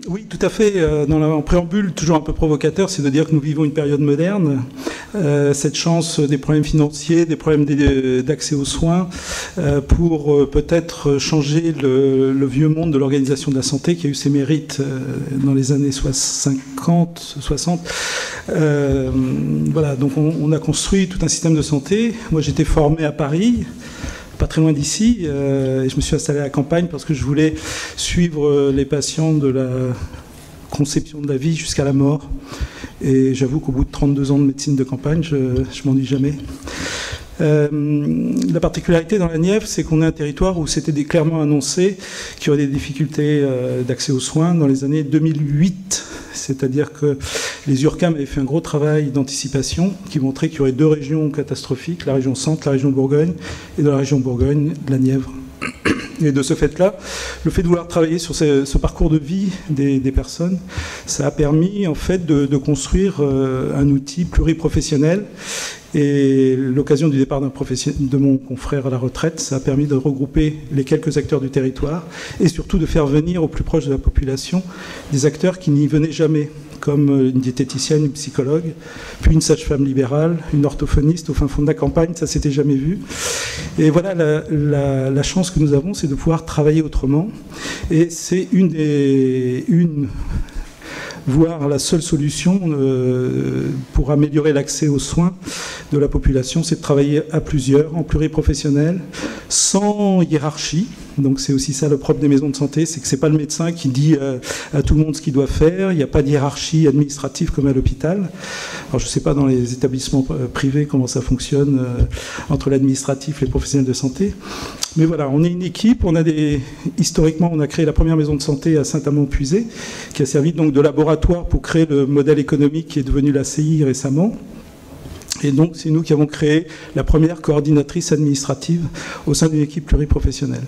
Oui, tout à fait. En préambule, toujours un peu provocateur, c'est de dire que nous vivons une période moderne. Cette chance des problèmes financiers, des problèmes d'accès aux soins, pour peut-être changer le vieux monde de l'organisation de la santé qui a eu ses mérites dans les années 50, 60. Voilà, donc on a construit tout un système de santé. Moi, j'étais formé à Paris, pas très loin d'ici, et je me suis installé à la campagne parce que je voulais suivre les patients de la conception de la vie jusqu'à la mort. Et j'avoue qu'au bout de 32 ans de médecine de campagne, je m'ennuie jamais. La particularité dans la Nièvre, c'est qu'on est un territoire où c'était clairement annoncé qu'il y aurait des difficultés d'accès aux soins dans les années 2008. C'est-à-dire que les URCAM avaient fait un gros travail d'anticipation qui montrait qu'il y aurait deux régions catastrophiques, la région Centre, la région Bourgogne, et dans la région Bourgogne, la Nièvre. Et de ce fait-là, le fait de vouloir travailler sur ce parcours de vie des personnes, ça a permis en fait de construire un outil pluriprofessionnel. Et l'occasion du départ de mon confrère à la retraite, ça a permis de regrouper les quelques acteurs du territoire et surtout de faire venir au plus proche de la population des acteurs qui n'y venaient jamais, comme une diététicienne, une psychologue, puis une sage-femme libérale, une orthophoniste au fin fond de la campagne, ça s'était jamais vu. Et voilà, la chance que nous avons, c'est de pouvoir travailler autrement. Et c'est voire la seule solution pour améliorer l'accès aux soins de la population, c'est de travailler à plusieurs, en pluriprofessionnel, sans hiérarchie. Donc c'est aussi ça le propre des maisons de santé, c'est que c'est pas le médecin qui dit à tout le monde ce qu'il doit faire, il n'y a pas de hiérarchie administrative comme à l'hôpital. Alors je ne sais pas dans les établissements privés comment ça fonctionne entre l'administratif et les professionnels de santé. Mais voilà, on est une équipe, historiquement on a créé la première maison de santé à Saint-Amand-Puisé, qui a servi donc de laboratoire pour créer le modèle économique qui est devenu la CI récemment. Et donc, c'est nous qui avons créé la première coordinatrice administrative au sein d'une équipe pluriprofessionnelle.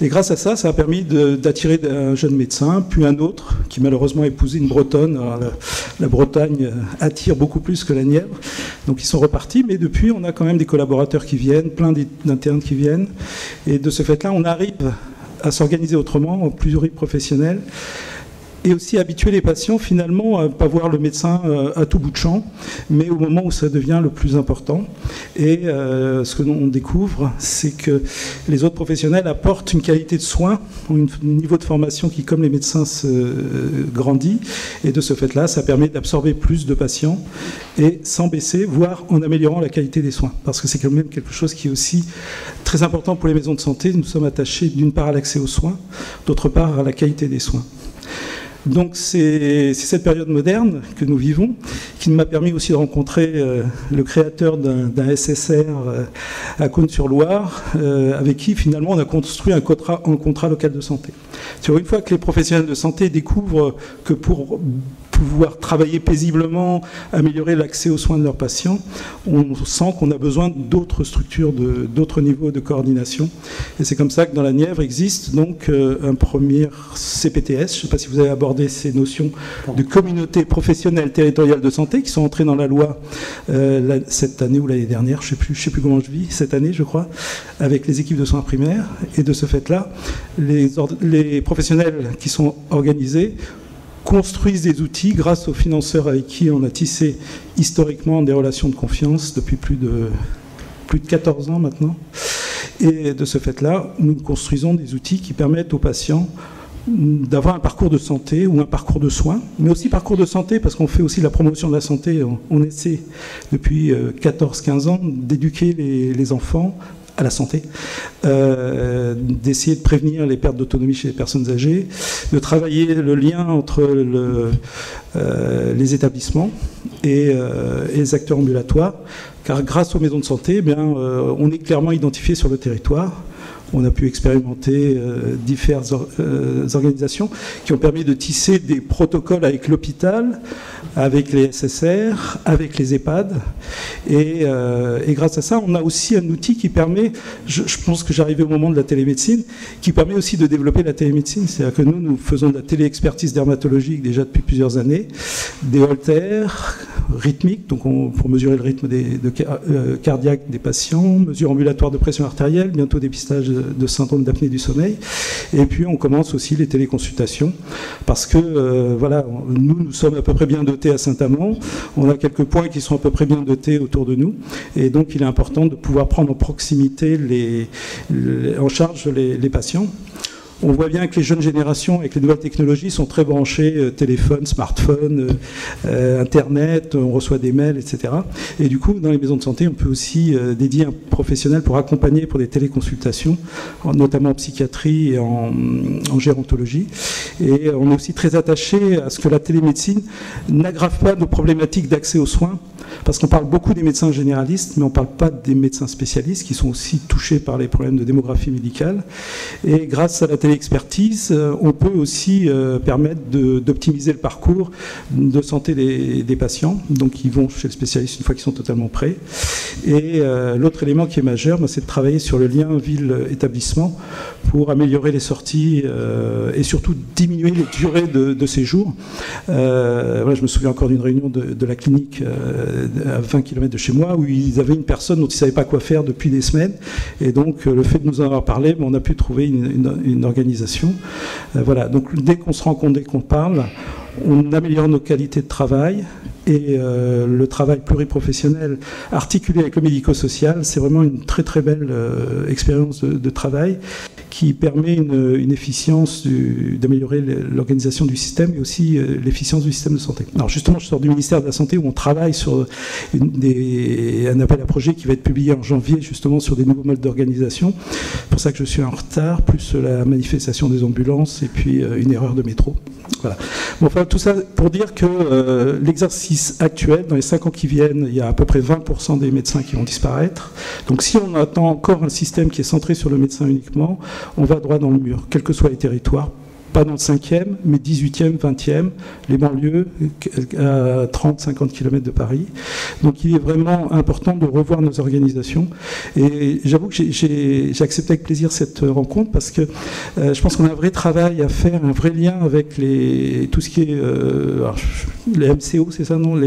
Et grâce à ça, ça a permis d'attirer un jeune médecin, puis un autre, qui malheureusement a épousé une Bretonne. Alors, la Bretagne attire beaucoup plus que la Nièvre. Donc, ils sont repartis. Mais depuis, on a quand même des collaborateurs qui viennent, plein d'internes qui viennent. Et de ce fait-là, on arrive à s'organiser autrement, en pluriprofessionnel. Et aussi habituer les patients finalement à ne pas voir le médecin à tout bout de champ, mais au moment où ça devient le plus important. Et ce que l'on découvre, c'est que les autres professionnels apportent une qualité de soins, un niveau de formation qui, comme les médecins, se grandit. Et de ce fait-là, ça permet d'absorber plus de patients et sans baisser, voire en améliorant la qualité des soins. Parce que c'est quand même quelque chose qui est aussi très important pour les maisons de santé. Nous sommes attachés d'une part à l'accès aux soins, d'autre part à la qualité des soins. Donc c'est cette période moderne que nous vivons qui m'a permis aussi de rencontrer le créateur d'un SSR à Cosne-sur-Loire, avec qui finalement on a construit un contrat local de santé. Une fois que les professionnels de santé découvrent que pour pouvoir travailler paisiblement, améliorer l'accès aux soins de leurs patients, on sent qu'on a besoin d'autres structures, d'autres niveaux de coordination. Et c'est comme ça que dans la Nièvre existe donc un premier CPTS. Je ne sais pas si vous avez abordé ces notions de communauté professionnelle territoriale de santé qui sont entrées dans la loi cette année ou l'année dernière, je ne sais plus comment je vis, cette année je crois, avec les équipes de soins primaires. Et de ce fait-là, les professionnels qui sont organisés construisent des outils grâce aux financeurs avec qui on a tissé historiquement des relations de confiance depuis plus de 14 ans maintenant. Et de ce fait-là, nous construisons des outils qui permettent aux patients d'avoir un parcours de santé ou un parcours de soins, mais aussi parcours de santé parce qu'on fait aussi de la promotion de la santé. On essaie depuis 14-15 ans d'éduquer les enfants à la santé, d'essayer de prévenir les pertes d'autonomie chez les personnes âgées, de travailler le lien entre les établissements et les acteurs ambulatoires, car grâce aux maisons de santé, on est clairement identifié sur le territoire. On a pu expérimenter diverses organisations qui ont permis de tisser des protocoles avec l'hôpital, avec les SSR, avec les EHPAD. Et grâce à ça, on a aussi un outil qui permet, je pense que j'arrivais au moment de la télémédecine, qui permet aussi de développer la télémédecine. C'est-à-dire que nous faisons de la téléexpertise dermatologique déjà depuis plusieurs années, des holters, rythmique, donc pour mesurer le rythme cardiaque des patients, mesure ambulatoire de pression artérielle, bientôt dépistage de syndrome d'apnée du sommeil. Et puis on commence aussi les téléconsultations, parce que voilà, nous sommes à peu près bien dotés à Saint-Amand, on a quelques points qui sont à peu près bien dotés autour de nous, et donc il est important de pouvoir prendre en proximité en charge les patients. On voit bien que les jeunes générations, avec les nouvelles technologies, sont très branchées téléphone, smartphone, Internet, on reçoit des mails, etc. Et du coup, dans les maisons de santé, on peut aussi dédier un professionnel pour accompagner pour des téléconsultations, notamment en psychiatrie et en gérontologie. Et on est aussi très attaché à ce que la télémédecine n'aggrave pas nos problématiques d'accès aux soins, parce qu'on parle beaucoup des médecins généralistes, mais on ne parle pas des médecins spécialistes qui sont aussi touchés par les problèmes de démographie médicale. Et grâce à la téléexpertise, on peut aussi permettre d'optimiser le parcours de santé des patients. Donc ils vont chez le spécialiste une fois qu'ils sont totalement prêts. Et l'autre élément qui est majeur, c'est de travailler sur le lien ville-établissement pour améliorer les sorties et surtout diminuer les durées de séjour. Voilà, je me souviens encore d'une réunion de la clinique à 20 km de chez moi, où ils avaient une personne dont ils ne savaient pas quoi faire depuis des semaines. Et donc, le fait de nous en avoir parlé, on a pu trouver une organisation. Voilà, donc dès qu'on se rend compte, dès qu'on parle, on améliore nos qualités de travail. Et le travail pluriprofessionnel articulé avec le médico-social, c'est vraiment une très très belle expérience de travail qui permet une efficience, d'améliorer l'organisation du système et aussi l'efficience du système de santé. Alors justement, je sors du ministère de la Santé où on travaille sur un appel à projet qui va être publié en janvier justement sur des nouveaux modes d'organisation. C'est pour ça que je suis en retard, plus la manifestation des ambulances et puis une erreur de métro. Voilà. Bon, enfin, tout ça pour dire que l'exercice actuel, dans les 5 ans qui viennent, il y a à peu près 20% des médecins qui vont disparaître. Donc si on attend encore un système qui est centré sur le médecin uniquement, on va droit dans le mur, quels que soient les territoires. Pas dans le 5e, mais 18e, 20e, les banlieues, à 30-50 km de Paris. Donc il est vraiment important de revoir nos organisations. Et j'avoue que j'ai accepté avec plaisir cette rencontre parce que je pense qu'on a un vrai travail à faire, un vrai lien avec tout ce qui est les MCO, c'est ça, non,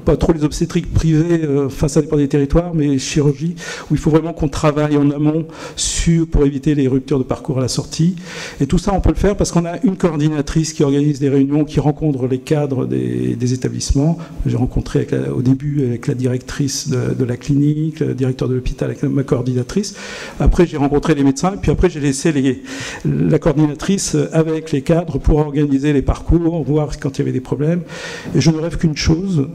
pas trop les obstétriques privées, enfin ça dépend des territoires, mais chirurgie, où il faut vraiment qu'on travaille en amont pour éviter les ruptures de parcours à la sortie. Et tout ça, on peut le faire parce qu'on a une coordinatrice qui organise des réunions, qui rencontre les cadres des établissements. J'ai rencontré au début avec la directrice de la clinique, le directeur de l'hôpital, avec ma coordinatrice. Après, j'ai rencontré les médecins, et puis après, j'ai laissé la coordinatrice avec les cadres pour organiser les parcours, voir quand il y avait des problèmes. Et je ne rêve qu'une chose,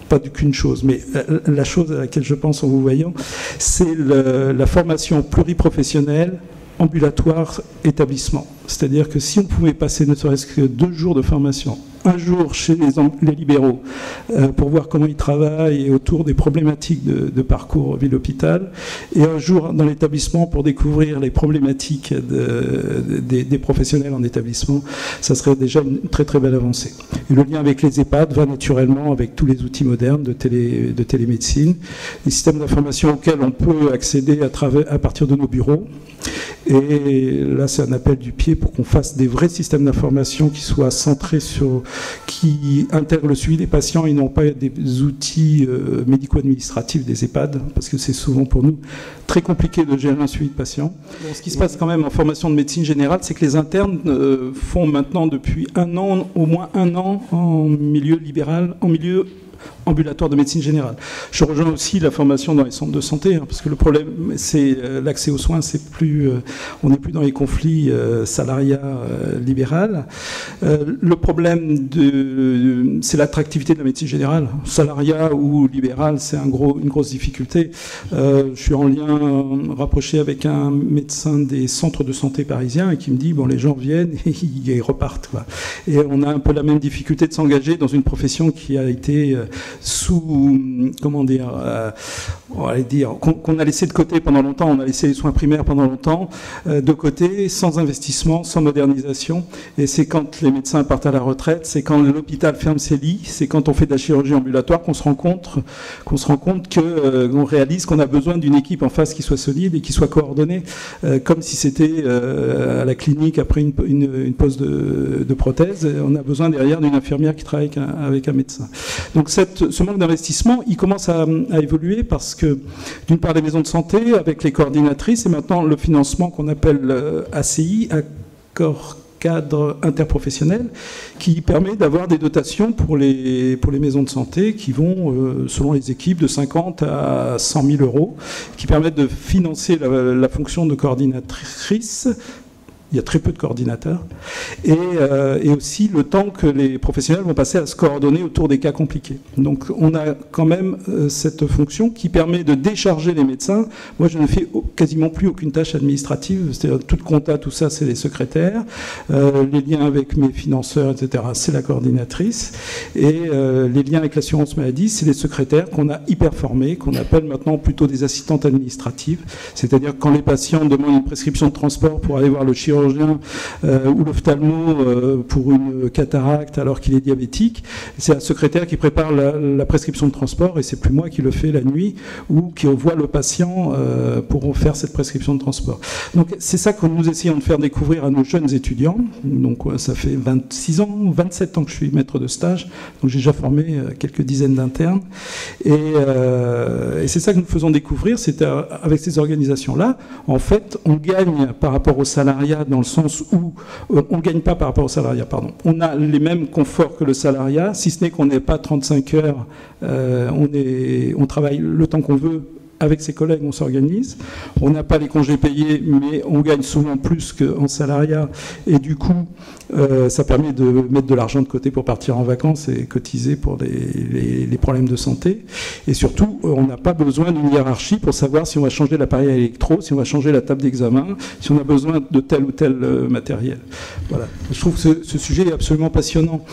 pas qu'une chose, mais la chose à laquelle je pense en vous voyant, c'est la formation pluriprofessionnelle ambulatoire établissement. C'est-à-dire que si on pouvait passer ne serait-ce que 2 jours de formation, un jour chez les libéraux pour voir comment ils travaillent et autour des problématiques de parcours ville-hôpital, et un jour dans l'établissement pour découvrir les problématiques des professionnels en établissement, ça serait déjà une très très belle avancée. Et le lien avec les EHPAD va naturellement avec tous les outils modernes de télémédecine, les systèmes d'information auxquels on peut accéder à partir de nos bureaux. Et là, c'est un appel du pied pour qu'on fasse des vrais systèmes d'information qui soient centrés qui intègrent le suivi des patients et non pas des outils médico-administratifs des EHPAD, parce que c'est souvent pour nous très compliqué de gérer un suivi de patients. Bon, ce qui se passe quand même en formation de médecine générale, c'est que les internes font maintenant depuis au moins un an en milieu libéral, en milieu ambulatoire de médecine générale. Je rejoins aussi la formation dans les centres de santé, parce que le problème, c'est l'accès aux soins, on n'est plus dans les conflits salariat libéral. Le problème, c'est l'attractivité de la médecine générale. Salariat ou libéral, c'est une grosse difficulté. Je suis en lien rapproché avec un médecin des centres de santé parisiens et qui me dit, bon, les gens viennent et ils repartent, quoi. Et on a un peu la même difficulté de s'engager dans une profession qui a été comment dire, on va dire qu'on a laissé de côté pendant longtemps, on a laissé les soins primaires pendant longtemps de côté, sans investissement, sans modernisation. Et c'est quand les médecins partent à la retraite, c'est quand l'hôpital ferme ses lits, c'est quand on fait de la chirurgie ambulatoire qu'on se rend compte qu'on réalise qu'on a besoin d'une équipe en face qui soit solide et qui soit coordonnée, comme si c'était à la clinique après une pose de prothèse. On a besoin derrière d'une infirmière qui travaille avec un médecin. Donc ce manque d'investissement, il commence à évoluer parce que, d'une part, les maisons de santé, avec les coordinatrices, et maintenant le financement qu'on appelle ACI, accord cadre interprofessionnel, qui permet d'avoir des dotations pour les maisons de santé qui vont, selon les équipes, de 50 à 100 000 euros, qui permettent de financer la fonction de coordinatrice. Il y a très peu de coordinateurs. Et aussi le temps que les professionnels vont passer à se coordonner autour des cas compliqués. Donc on a quand même cette fonction qui permet de décharger les médecins. Moi, je ne fais quasiment plus aucune tâche administrative. C'est-à-dire toute compta, tout ça, c'est les secrétaires. Les liens avec mes financeurs, etc., c'est la coordinatrice. Et les liens avec l'assurance maladie, c'est les secrétaires qu'on a hyper formés, qu'on appelle maintenant plutôt des assistantes administratives. C'est-à-dire quand les patients demandent une prescription de transport pour aller voir le chirurgien, ou l'ophtalmo pour une cataracte alors qu'il est diabétique, c'est un secrétaire qui prépare la prescription de transport et c'est plus moi qui le fais la nuit ou qui envoie le patient pour faire cette prescription de transport. Donc c'est ça que nous essayons de faire découvrir à nos jeunes étudiants. Donc ça fait 26 ans, 27 ans que je suis maître de stage, donc j'ai déjà formé quelques dizaines d'internes et c'est ça que nous faisons découvrir. C'est avec ces organisations-là, en fait, on gagne par rapport au salariat dans le sens où on ne gagne pas par rapport au salariat, pardon. On a les mêmes conforts que le salariat, si ce n'est qu'on n'est pas 35 heures, on travaille le temps qu'on veut. Avec ses collègues, on s'organise. On n'a pas les congés payés, mais on gagne souvent plus qu'en salariat. Et du coup, ça permet de mettre de l'argent de côté pour partir en vacances et cotiser pour les problèmes de santé. Et surtout, on n'a pas besoin d'une hiérarchie pour savoir si on va changer l'appareil électro, si on va changer la table d'examen, si on a besoin de tel ou tel matériel. Voilà. Je trouve que ce sujet est absolument passionnant.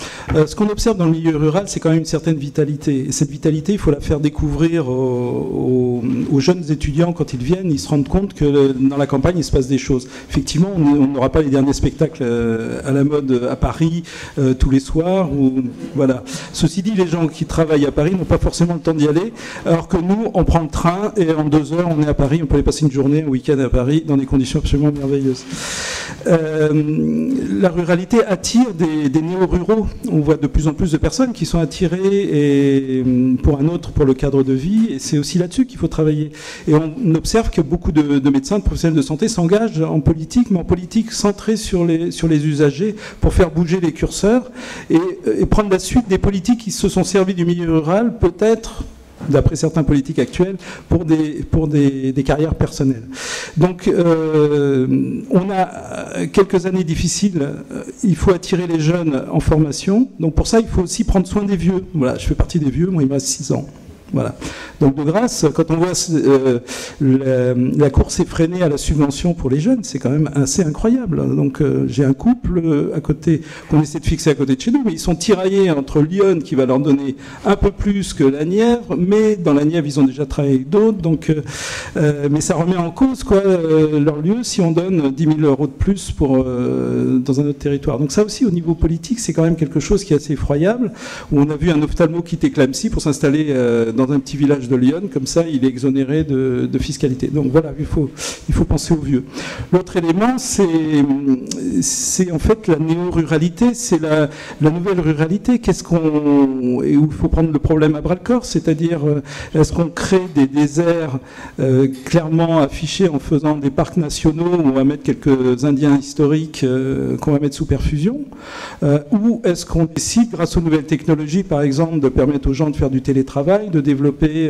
Ce qu'on observe dans le milieu rural, c'est quand même une certaine vitalité. Et cette vitalité, il faut la faire découvrir aux jeunes étudiants, quand ils viennent, ils se rendent compte que dans la campagne, il se passe des choses. Effectivement, on n'aura pas les derniers spectacles à la mode à Paris tous les soirs. Voilà. Ceci dit, les gens qui travaillent à Paris n'ont pas forcément le temps d'y aller, alors que nous, on prend le train et en 2 heures, on est à Paris. On peut aller passer une journée, un week-end à Paris, dans des conditions absolument merveilleuses. La ruralité attire des néo-ruraux. On voit de plus en plus de personnes qui sont attirées pour le cadre de vie. Et c'est aussi là-dessus qu'il faut travailler. Et on observe que beaucoup de médecins, de professionnels de santé s'engagent en politique, mais en politique centrée sur les usagers pour faire bouger les curseurs et prendre la suite des politiques qui se sont servis du milieu rural, peut-être, d'après certains politiques actuels, pour des carrières personnelles. Donc, on a quelques années difficiles. Il faut attirer les jeunes en formation. Donc, pour ça, il faut aussi prendre soin des vieux. Voilà, je fais partie des vieux. Moi, il me reste 6 ans. Voilà. Donc de grâce, quand on voit la course effrénée à la subvention pour les jeunes, c'est quand même assez incroyable. Donc j'ai un couple à côté qu'on essaie de fixer à côté de chez nous, mais ils sont tiraillés entre Lyon qui va leur donner un peu plus que la Nièvre, mais dans la Nièvre ils ont déjà travaillé avec d'autres, donc mais ça remet en cause leur lieu si on donne 10 000 euros de plus dans un autre territoire. Donc ça aussi au niveau politique c'est quand même quelque chose qui est assez effroyable, où on a vu un ophtalmo quitter Clamecy pour s'installer dans un petit village de Lyon, comme ça il est exonéré de fiscalité. Donc voilà, il faut penser aux vieux. L'autre élément, c'est en fait la néo-ruralité, c'est la nouvelle ruralité. Où il faut prendre le problème à bras-le-corps, c'est-à-dire est-ce qu'on crée des déserts clairement affichés en faisant des parcs nationaux où on va mettre quelques Indiens historiques qu'on va mettre sous perfusion, ou est-ce qu'on décide, grâce aux nouvelles technologies par exemple, de permettre aux gens de faire du télétravail, de développer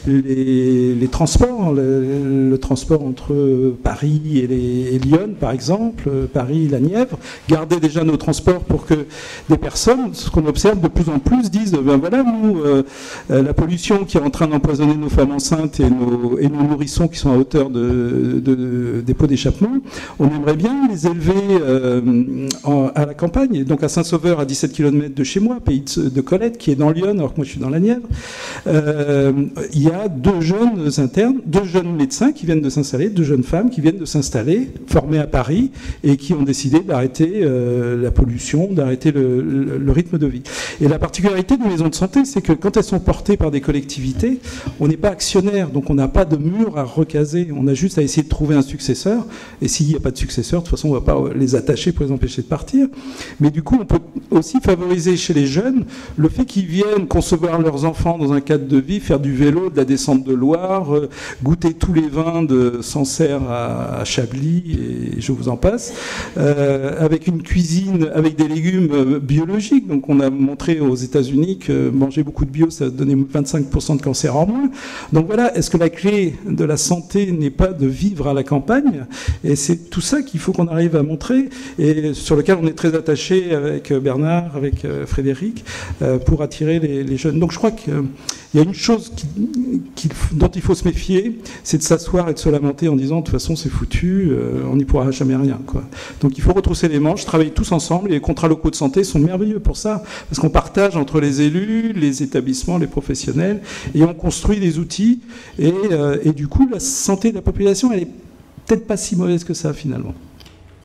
les transports, le transport entre Paris et Lyon, par exemple, Paris, la Nièvre, garder déjà nos transports pour que des personnes, ce qu'on observe de plus en plus, disent ben voilà, nous, la pollution qui est en train d'empoisonner nos femmes enceintes et nos nourrissons qui sont à hauteur des pots d'échappement, on aimerait bien les élever à la campagne. Et donc à Saint-Sauveur, à 17 km de chez moi, pays de Colette, qui est dans Lyon, alors que moi je suis dans la Nièvre, il y a 2 jeunes internes, 2 jeunes médecins qui viennent de s'installer, 2 jeunes femmes qui viennent de s'installer, formées à Paris, et qui ont décidé d'arrêter la pollution, d'arrêter le rythme de vie. Et la particularité des maisons de santé, c'est que quand elles sont portées par des collectivités, on n'est pas actionnaire, donc on n'a pas de mur à recaser, on a juste à essayer de trouver un successeur, et s'il n'y a pas de successeur, de toute façon on ne va pas les attacher pour les empêcher de partir. Mais du coup, on peut aussi favoriser chez les jeunes le fait qu'ils viennent concevoir leurs enfants dans un cadre de vie, faire du vélo, de la descente de Loire, goûter tous les vins de Sancerre à Chablis, et je vous en passe, avec une cuisine, avec des légumes biologiques. Donc on a montré aux États-Unis que manger beaucoup de bio, ça donnait 25% de cancer en moins. Donc voilà, est-ce que la clé de la santé n'est pas de vivre à la campagne? Et c'est tout ça qu'il faut qu'on arrive à montrer, et sur lequel on est très attaché avec Bernard, avec Frédéric, pour attirer les jeunes. Donc je crois qu'il y a une chose dont il faut se méfier, c'est de s'asseoir et de se lamenter en disant de toute façon c'est foutu, on n'y pourra jamais rien, quoi. Donc il faut retrousser les manches, travailler tous ensemble, et les contrats locaux de santé sont merveilleux pour ça, parce qu'on partage entre les élus, les établissements, les professionnels, et on construit des outils, et du coup la santé de la population, elle est peut-être pas si mauvaise que ça finalement.